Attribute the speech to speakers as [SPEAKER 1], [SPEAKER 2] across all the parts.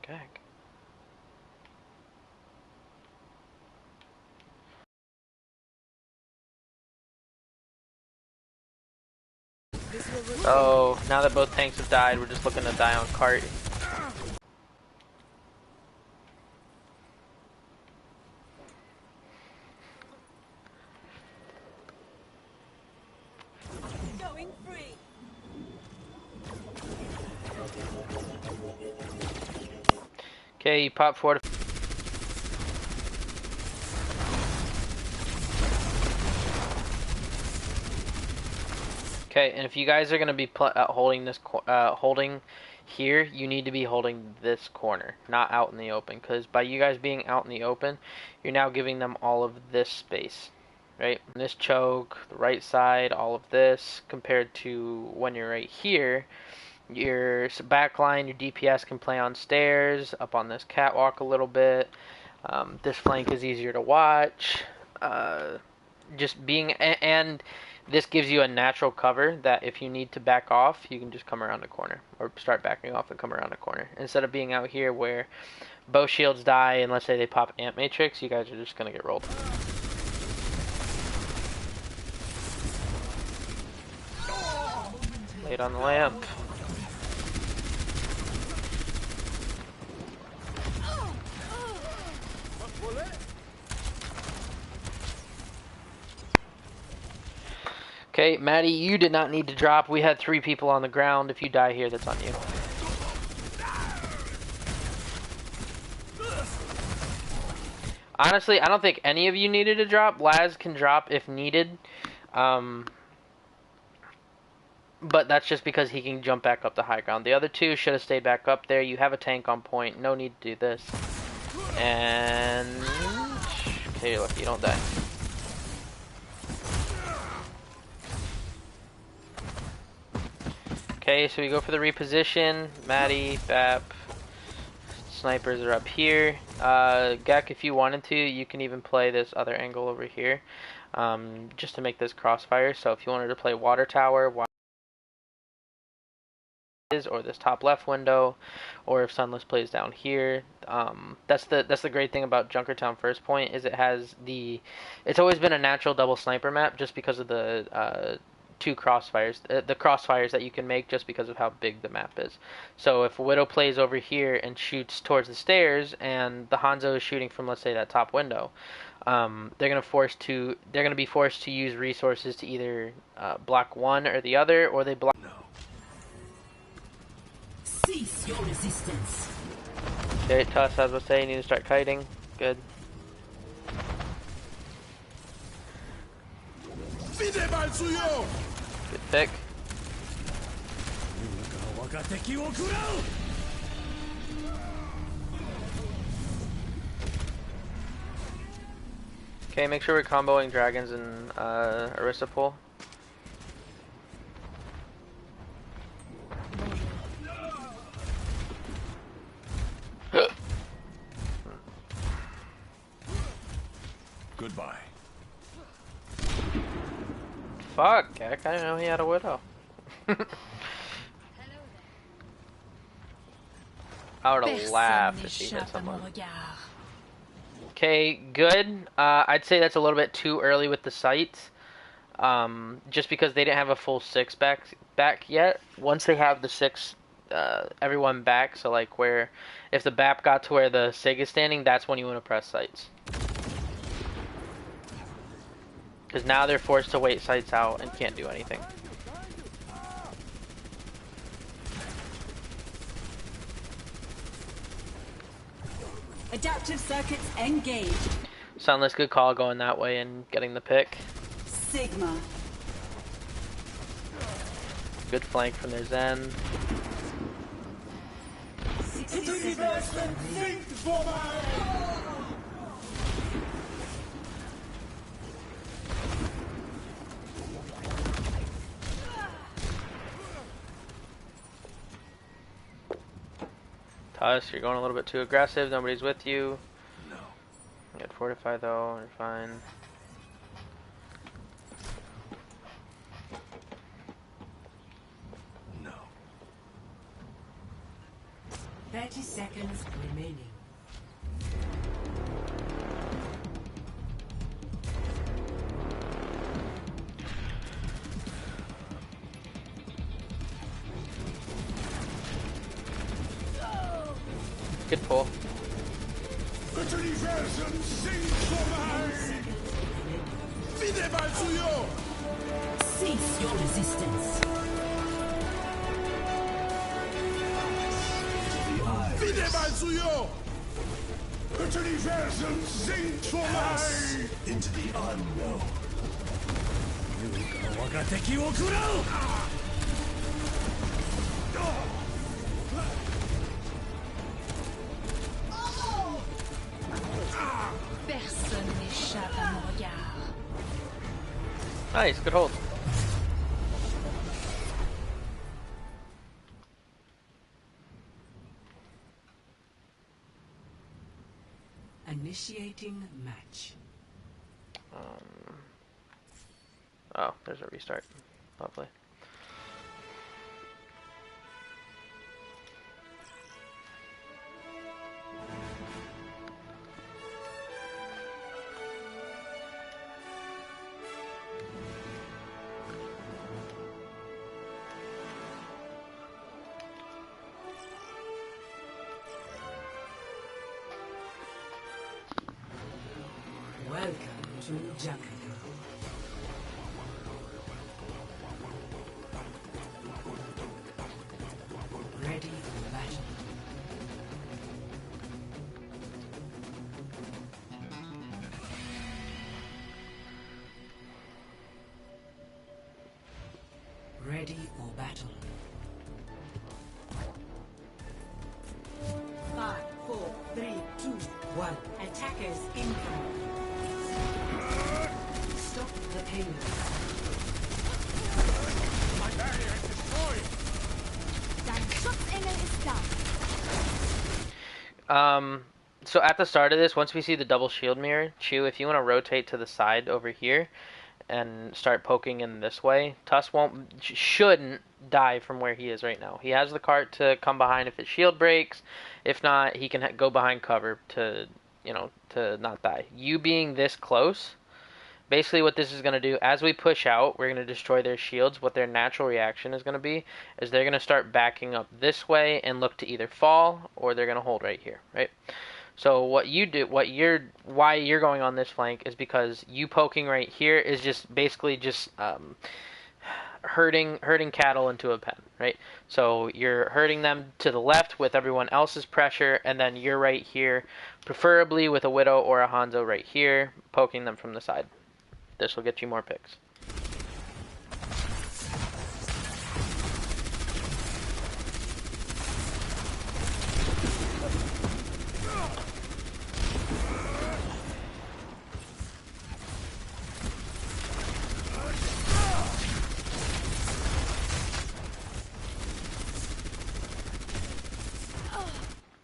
[SPEAKER 1] Gag. Oh, now that both tanks have died, we're just looking to die on cart.
[SPEAKER 2] Going free.
[SPEAKER 1] Okay, you pop forward. Okay, and if you guys are gonna be holding this, holding here, you need to be holding this corner, not out in the open. Because by you guys being out in the open, you're now giving them all of this space, right? This choke, the right side, all of this, compared to when you're right here, your backline, your DPS can play on stairs, up on this catwalk a little bit. This flank is easier to watch. Just being and this gives you a natural cover that if you need to back off, you can just come around the corner or start backing off and come around the corner instead of being out here where bow shields die and let's say they pop amp matrix, you guys are just gonna get rolled. Late on the lamp. Okay, Maddie, you did not need to drop. We had 3 people on the ground. If you die here, that's on you. Honestly, I don't think any of you needed to drop. Laz can drop if needed. But that's just because he can jump back up the high ground. The other 2 should have stayed back up there. You have a tank on point. No need to do this. And... okay, you're lucky you don't die. Okay, so we go for the reposition. Maddie, Bap, snipers are up here. Gek, if you wanted to, you can even play this other angle over here, just to make this crossfire. So if you wanted to play water tower, or this top left window, or if Sunless plays down here, that's the great thing about Junkertown First Point is it's always been a natural double sniper map just because of the 2 crossfires, the crossfires that you can make just because of how big the map is. So if Widow plays over here and shoots towards the stairs, and the Hanzo is shooting from, let's say, that top window, they're gonna be forced to use resources to either block one or the other, or they block.
[SPEAKER 2] Cease your resistance.
[SPEAKER 1] Okay, Tuss, as I was saying, you need to start kiting. Good. Good pick. Okay, make sure we're comboing dragons and Orisa pool.
[SPEAKER 3] Goodbye.
[SPEAKER 1] Fuck, Gek, I didn't know he had a Widow. I would have laughed if he hit someone. Okay, good. I'd say that's a little bit too early with the sights. Just because they didn't have a full 6 back yet. Once they have the 6, everyone back, so like where, if the BAP got to where the SIG is standing, that's when you want to press sights. Because now they're forced to wait sights out and can't do anything.
[SPEAKER 2] Adaptive circuits engaged.
[SPEAKER 1] Sunless, good call going that way and getting the pick.
[SPEAKER 2] Sigma.
[SPEAKER 1] Good flank from their Zen. Tuss, you're going a little bit too aggressive. Nobody's with you.
[SPEAKER 3] No.
[SPEAKER 1] You get fortify though. You're fine.
[SPEAKER 3] No.
[SPEAKER 2] 30 seconds remaining.
[SPEAKER 1] Good pull.
[SPEAKER 3] Het universum zingt voor mij. Vide mal suyo.
[SPEAKER 2] Cease your resistance.
[SPEAKER 3] Vide mal suyo. Het universum zingt voor mij. Into the unknown. 我が敵を食らう。
[SPEAKER 4] Personne n'échappe à mon regard.
[SPEAKER 1] Nice, good hold.
[SPEAKER 2] Initiating match.
[SPEAKER 1] Oh, there's a restart. Lovely.
[SPEAKER 2] Welcome to Jungle. Ready for battle. Ready for battle. 5, 4, 3, 2, 1. Attackers incoming. Stop the payload.
[SPEAKER 3] My barrier is destroyed.
[SPEAKER 4] Dein Schutzengel ist da.
[SPEAKER 1] So at the start of this, once we see the double shield mirror, Chu, if you want to rotate to the side over here and start poking in this way, Tusk shouldn't die from where he is right now. He has the cart to come behind if his shield breaks. If not, he can go behind cover to, to not die. You being this close, basically what this is going to do, as we push out, we're going to destroy their shields. What their natural reaction is going to be is they're going to start backing up this way and look to either fall or they're going to hold right here, right? So what you do, why you're going on this flank is because you poking right here is just basically just herding cattle into a pen, right? So you're herding them to the left with everyone else's pressure, and then you're right here, preferably with a Widow or a Hanzo right here, poking them from the side. This will get you more picks.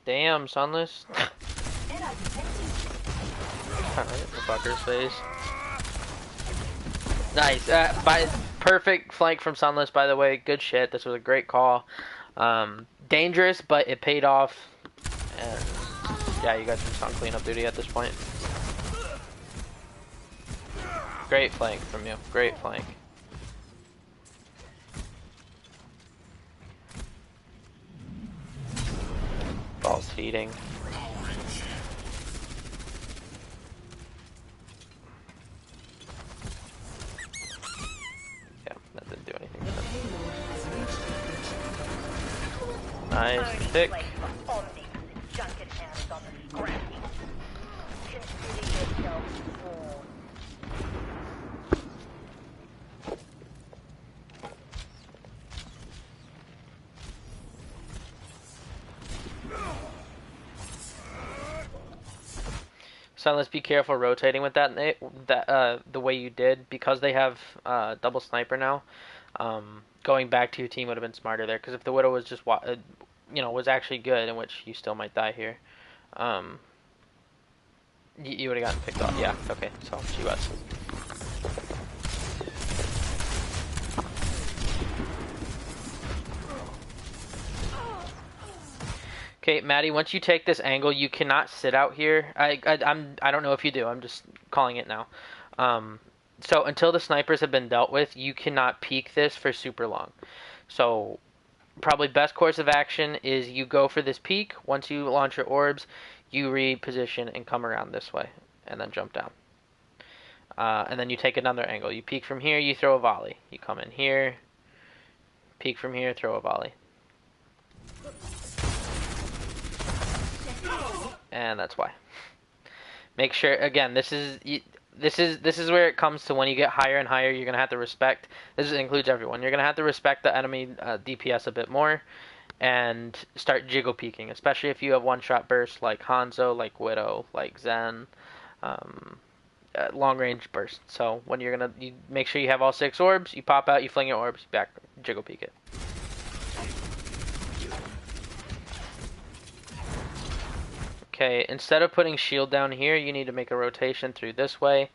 [SPEAKER 1] Damn, Sunless. The fucker's face. Nice. Perfect flank from Sunless, by the way. Good shit. This was a great call. Dangerous, but it paid off. And yeah, you guys are just on cleanup duty at this point. Great flank from you. Great flank. False feeding. Yeah, that didn't do anything. Nice pick. So let's be careful rotating with that the way you did, because they have double sniper now. Going back to your team would have been smarter there, because if the Widow was just was actually good, in which you still might die here, you would have gotten picked off. Yeah, okay, so she was. Okay, Maddie, once you take this angle, you cannot sit out here. I don't know if you do. I'm just calling it now. So until the snipers have been dealt with, you cannot peek this for super long. So probably best course of action is you go for this peek. Once you launch your orbs, you reposition and come around this way, and then jump down. And then you take another angle. You peek from here, you throw a volley. You come in here, peek from here, throw a volley. And that's why. Make sure, again, this is where it comes to when you get higher and higher, you're gonna have to respect. This includes everyone. You're gonna have to respect the enemy DPS a bit more, and start jiggle peeking, especially if you have one-shot bursts like Hanzo, like Widow, like Zen, long-range burst. So when you make sure you have all 6 orbs, you pop out, you fling your orbs, back, jiggle peek it. Okay, instead of putting shield down here, you need to make a rotation through this way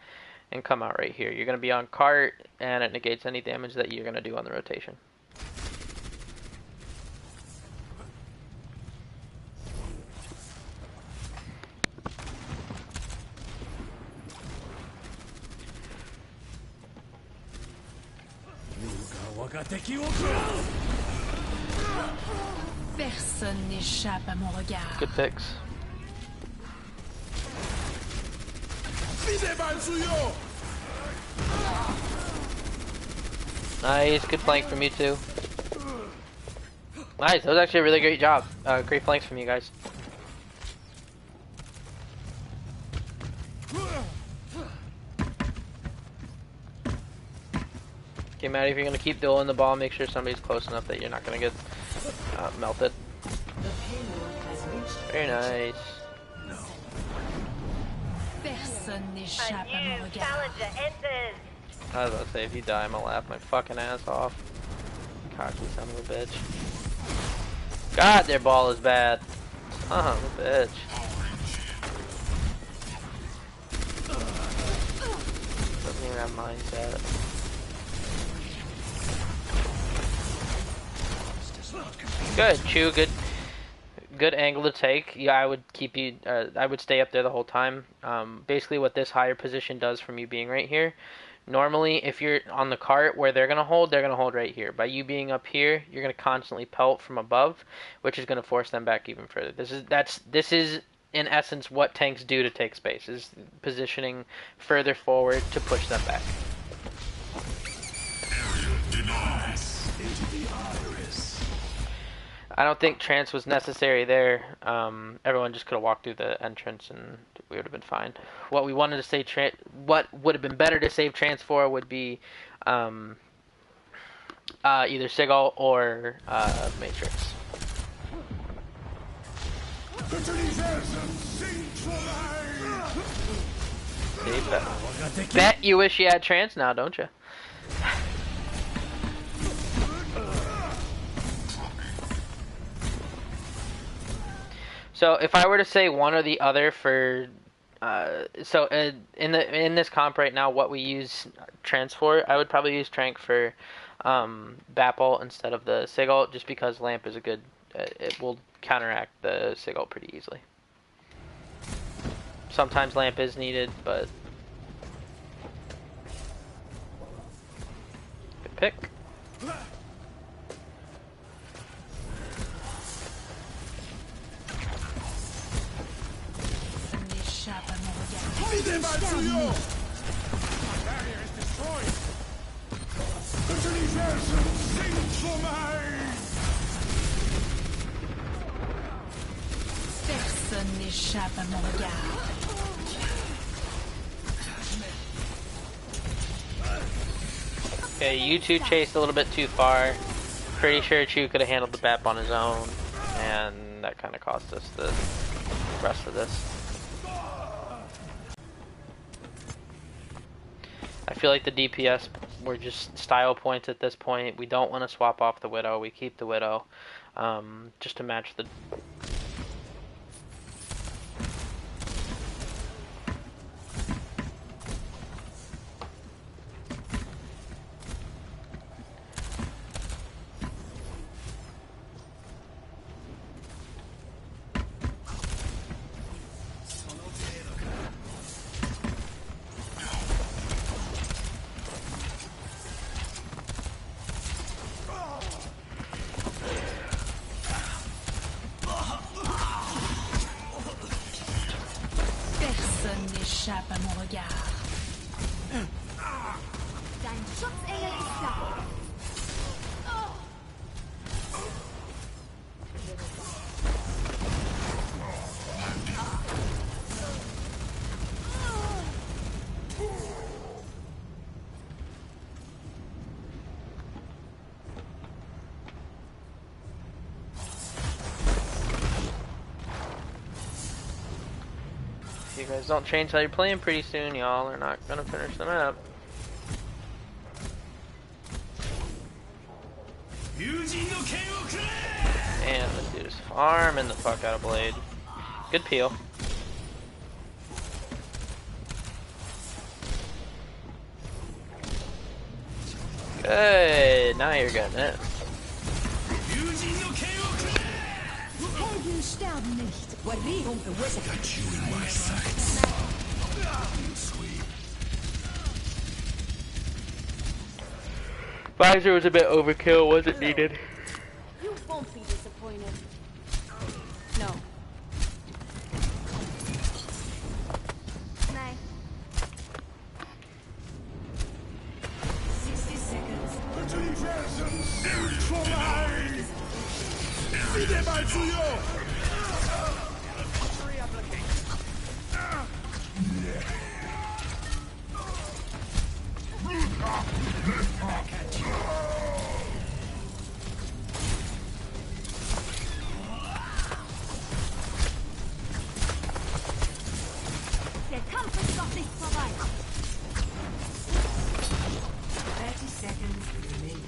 [SPEAKER 1] and come out right here. You're going to be on cart, and it negates any damage that you're going to do on the rotation.
[SPEAKER 4] Personne n'échappe à mon regard.
[SPEAKER 1] Good picks. Nice, good flank from you too. Nice, that was actually a really great job. Great flanks from you guys. Okay, Maddie, if you're gonna keep dueling the ball, make sure somebody's close enough that you're not gonna get melted. Very nice.
[SPEAKER 4] Personne n'échappe à mon regard.
[SPEAKER 1] I was about to say, if you die, I'm gonna laugh my fucking ass off. Cocky son of a bitch. God, their ball is bad. Son of a bitch. Doesn't even have mindset. Good, Chew. Good angle to take. Yeah, I would keep you. I would stay up there the whole time. Basically, what this higher position does from you being right here. Normally, if you're on the cart where they're gonna hold right here. By you being up here, you're gonna constantly pelt from above, which is gonna force them back even further. This is in essence what tanks do to take space, is positioning further forward to push them back. I don't think trance was necessary there. Everyone just could have walked through the entrance and we would have been fine. What we wanted to say, what would have been better to save trance for would be either Sigil or Matrix. Bet you wish you had trance now, don't you? So if I were to say one or the other for, in this comp right now, what we use trance for, I would probably use Trank for Bapple instead of the Sigil, just because Lamp is a good, it will counteract the Sigil pretty easily. Sometimes Lamp is needed, but good pick.
[SPEAKER 4] Personne n'échappe à mon regard.
[SPEAKER 1] Okay, you two chased a little bit too far. Pretty sure Chew could have handled the BAP on his own, and that kind of cost us the rest of this. I feel like the DPS were just style points at this point. We don't want to swap off the Widow. We keep the Widow just to match the...
[SPEAKER 4] échappe à mon regard.
[SPEAKER 5] Dein Schutzengel ist da.
[SPEAKER 1] If you guys don't change how you're playing pretty soon, y'all are not gonna finish the map. And this dude is farming the fuck out of Blade. Good peel. Good, now you're getting it.
[SPEAKER 5] Helden sterben nicht. Got you in my sights. Sweet.
[SPEAKER 1] Visor was a bit overkill, wasn't needed.
[SPEAKER 5] You won't be disappointed. No. Nein.
[SPEAKER 2] 60 seconds.
[SPEAKER 3] Bitte die Fersen sind vorbei! Wieder mal zu Joch!
[SPEAKER 5] Der Kampf ist noch nicht vorbei.
[SPEAKER 2] 30 seconds remaining.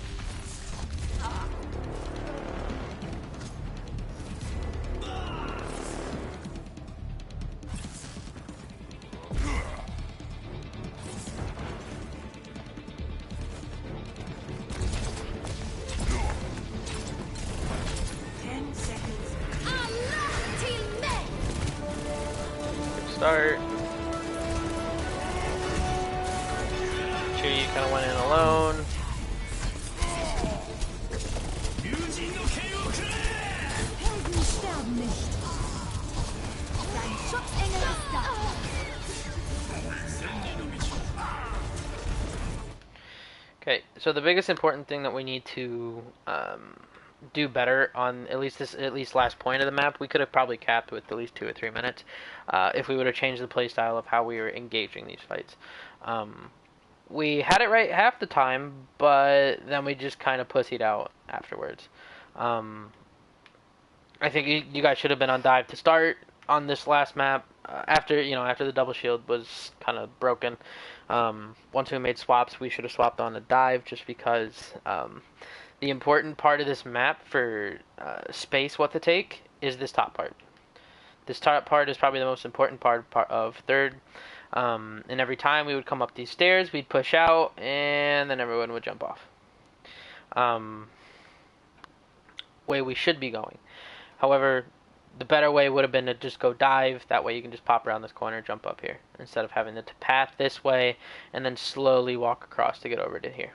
[SPEAKER 1] Start. Chewie kind of went in alone.
[SPEAKER 5] Helden sterben nicht. Dein Schutzengel ist da.
[SPEAKER 1] Okay, so the biggest important thing that we need to do better on at least last point of the map, we could have probably capped with at least 2 or 3 minutes if we would have changed the playstyle of how we were engaging these fights. We had it right half the time, but then we just kind of pussied out afterwards. I think you guys should have been on dive to start on this last map. After the double shield was kind of broken. Once we made swaps, we should have swapped on a dive just because the important part of this map for space what to take is this top part. This top part is probably the most important part of third. And every time we would come up these stairs, we'd push out, and then everyone would jump off. Way we should be going. However, the better way would have been to just go dive. That way you can just pop around this corner, jump up here, instead of having to path this way and then slowly walk across to get over to here.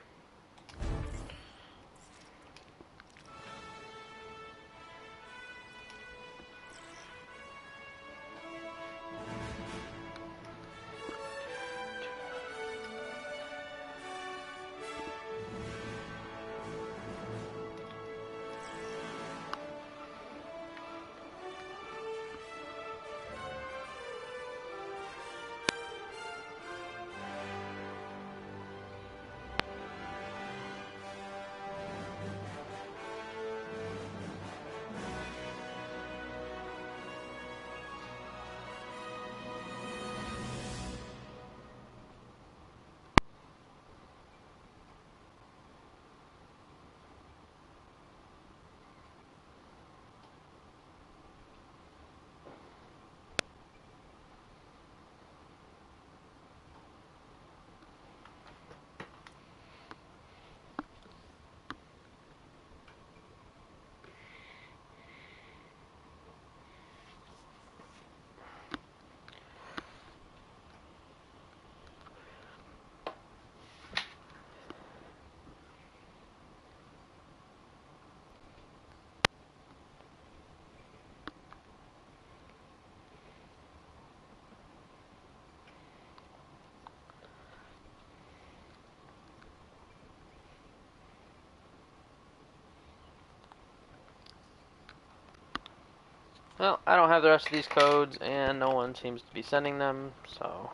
[SPEAKER 1] Well, I don't have the rest of these codes, and no one seems to be sending them, so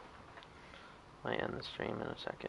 [SPEAKER 1] I end the stream in a second.